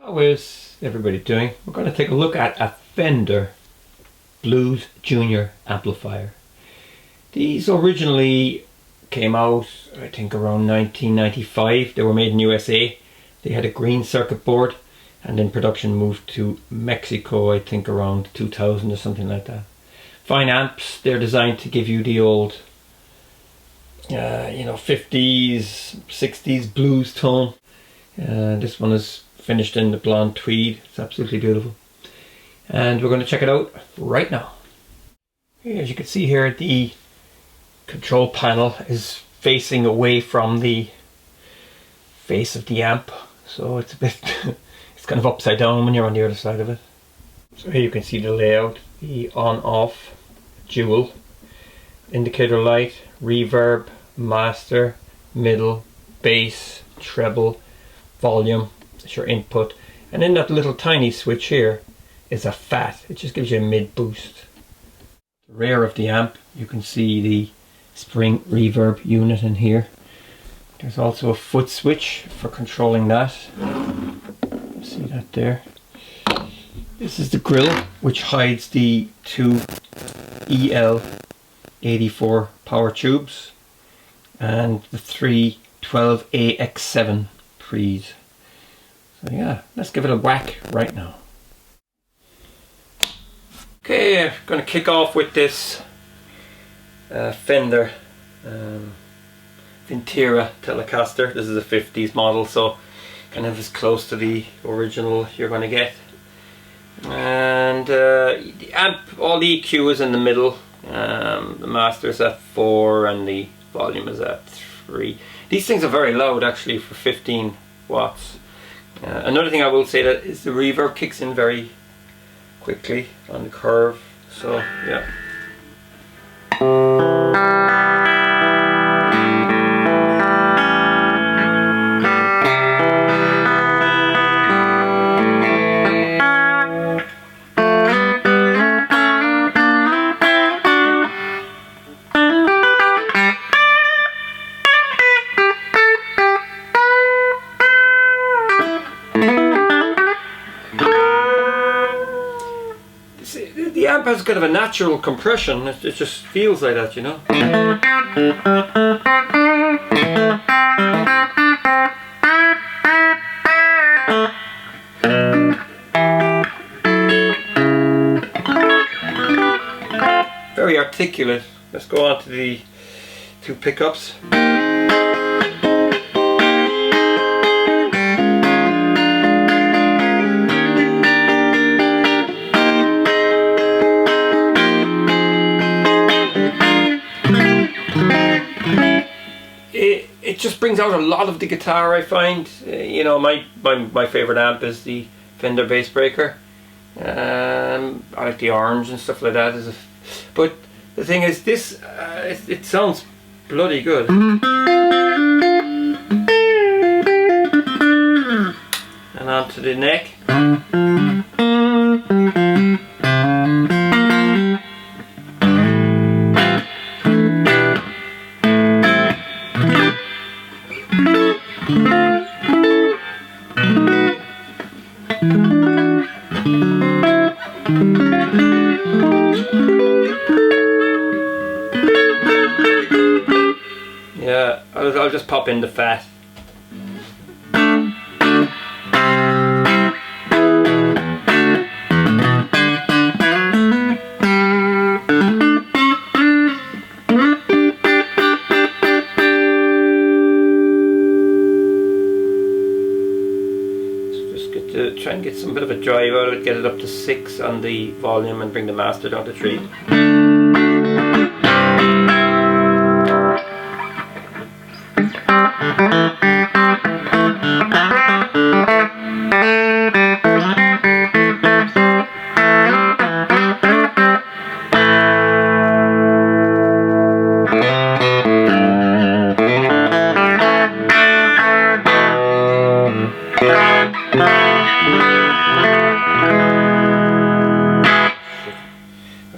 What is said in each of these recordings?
How is everybody doing? We're going to take a look at a Fender Blues Jnr amplifier. These originally came out, I think, around 1995. They were made in USA. They had a green circuit board, and then production moved to Mexico, I think around 2000 or something like that. Fine amps. They're designed to give you the old 50s, 60s blues tone. This one is finished in the blonde tweed. It's absolutely beautiful. And we're going to check it out right now. As you can see here, the control panel is facing away from the face of the amp. So it's a bit, it's kind of upside down when you're on the other side of it. So here you can see the layout, the on-off, dual, indicator light, reverb, master, middle, bass, treble, volume. That's your input, and in that little tiny switch here is a fat. It just gives you a mid boost. The rear of the amp, you can see the spring reverb unit in here. There's also a foot switch for controlling that. See that there? This is the grill, which hides the two EL84 power tubes and the three 12AX7 pre's. So yeah, let's give it a whack right now. Okay, I'm going to kick off with this Fender Vintera Telecaster. This is a 50s model, so kind of as close to the original you're going to get. And the amp, all the EQ is in the middle. The master is at 4 and the volume is at 3. These things are very loud actually for 15 watts. Another thing I will say that is the reverb kicks in very quickly on the curve, so yeah. The amp has kind of a natural compression. It just feels like that, you know. Very articulate. Let's go on to the two pickups. It just brings out a lot of the guitar, I find. You know, my favorite amp is the Fender Bass Breaker. I like the orange and stuff like that. But the thing is, this it sounds bloody good. And on to the neck. Yeah, I'll just pop in the fat. Try and get some bit of a drive out of it, get it up to 6 on the volume and bring the master down to 3.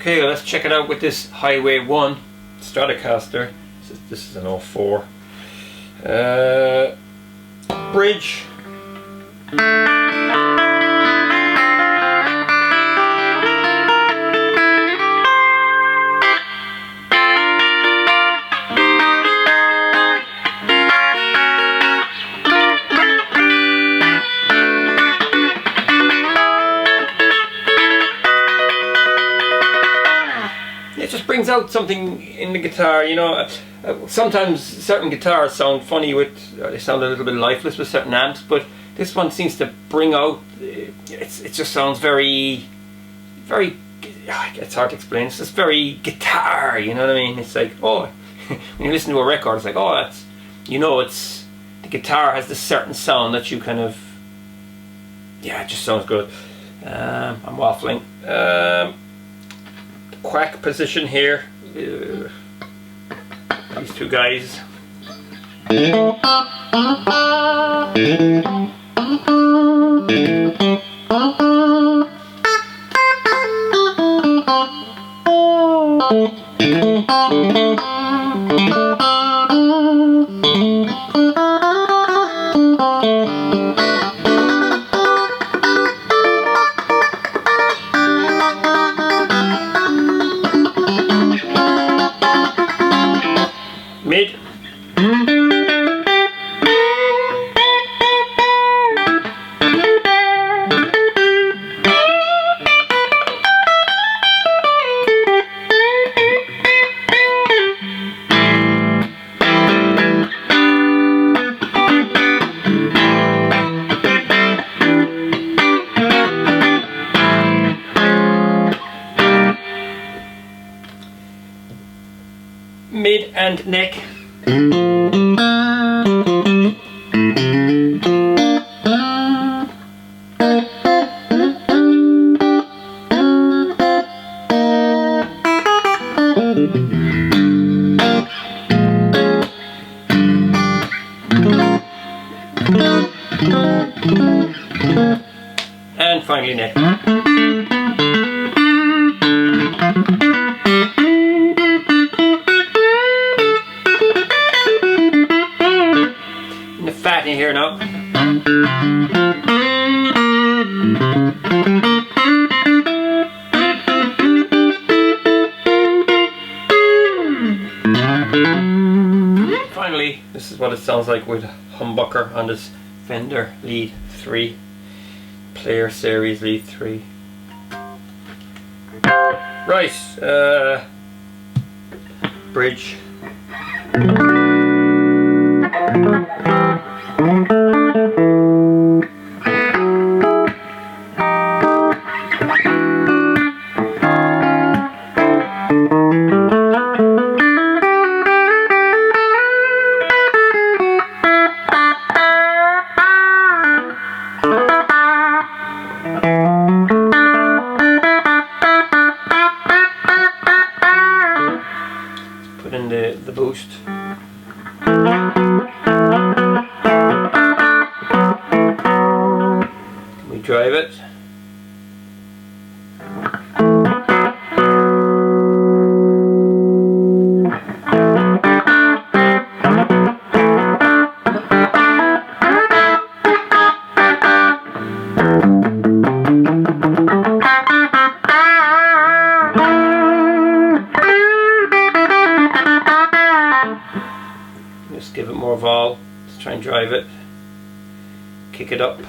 Okay, let's check it out with this Highway 1 Stratocaster. This is an 04. Bridge. brings out something in the guitar, you know. Sometimes certain guitars sound funny with, they sound a little bit lifeless with certain amps, but this one seems to bring out, it just sounds very, it's hard to explain, it's just very guitar, you know what I mean? It's like, oh, when you listen to a record, it's like, oh, that's, you know, it's, the guitar has this certain sound that you kind of, yeah, it just sounds good. I'm waffling. Quack position here. These two guys. Mid. Mid and neck. And finally neck. The fat in here now. Finally, this is what it sounds like with Humbucker on this Fender Lead 3 Player Series Lead 3. Right, bridge. Put in the boost. We drive it. Just give it more vol. Let's try and drive it. Kick it up.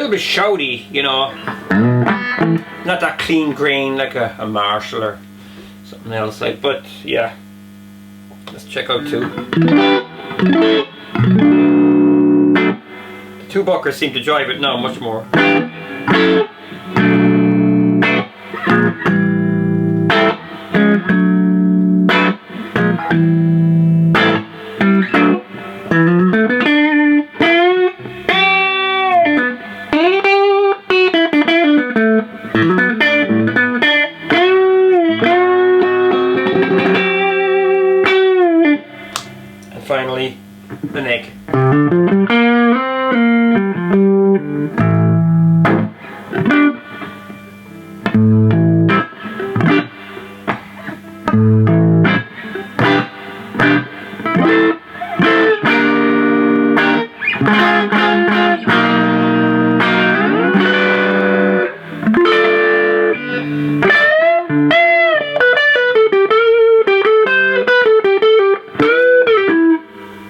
Bit shouty, you know, not that clean grain like a Marshall or something else like, but yeah, let's check out two. The two buckers seem to drive it now much more. And finally, the neck.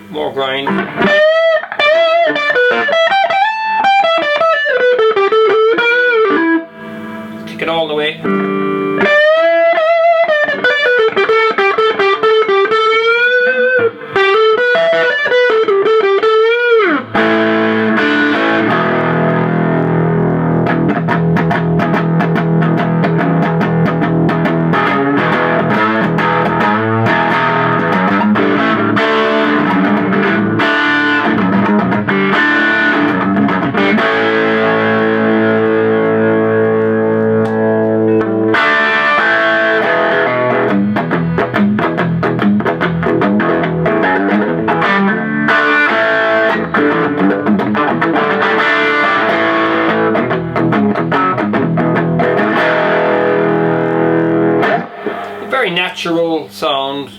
More grind. Kick it all the way. Very natural sound.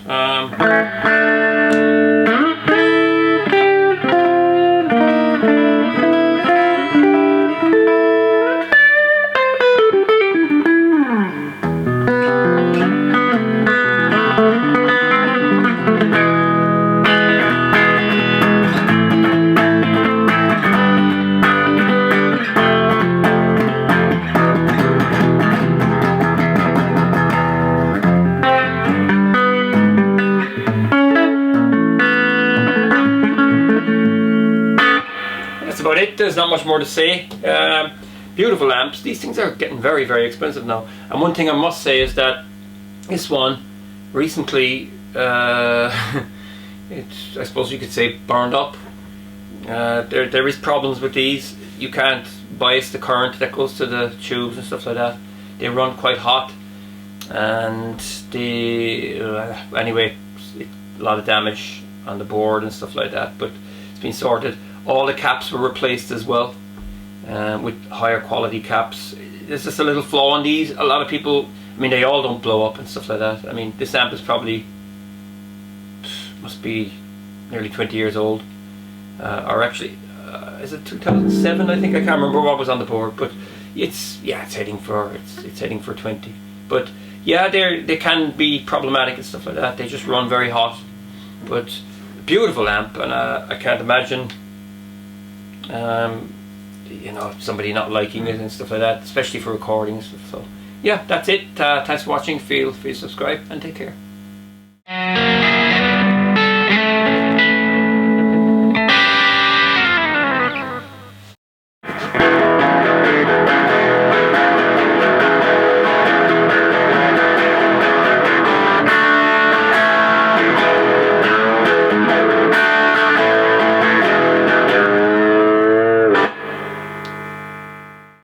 About it. There's not much more to say. Beautiful amps. These things are getting very, very expensive now. And one thing I must say is that this one recently, it's, I suppose you could say, burned up. There is problems with these. You can't bias the current that goes to the tubes and stuff like that. They run quite hot, and they anyway, a lot of damage on the board and stuff like that. But it's been sorted. All the caps were replaced as well, with higher quality caps. There's just a little flaw in these. A lot of people, I mean, they all don't blow up and stuff like that. I mean, this amp is probably, must be nearly 20 years old. Or actually, is it 2007? I think, I can't remember what was on the board, but it's, yeah, it's heading for 20. But yeah, they can be problematic and stuff like that. They just run very hot. But beautiful amp, and I can't imagine you know, somebody not liking it and stuff like that, especially for recording and stuff. So yeah, that's it. Thanks for watching. Feel free to subscribe and take care.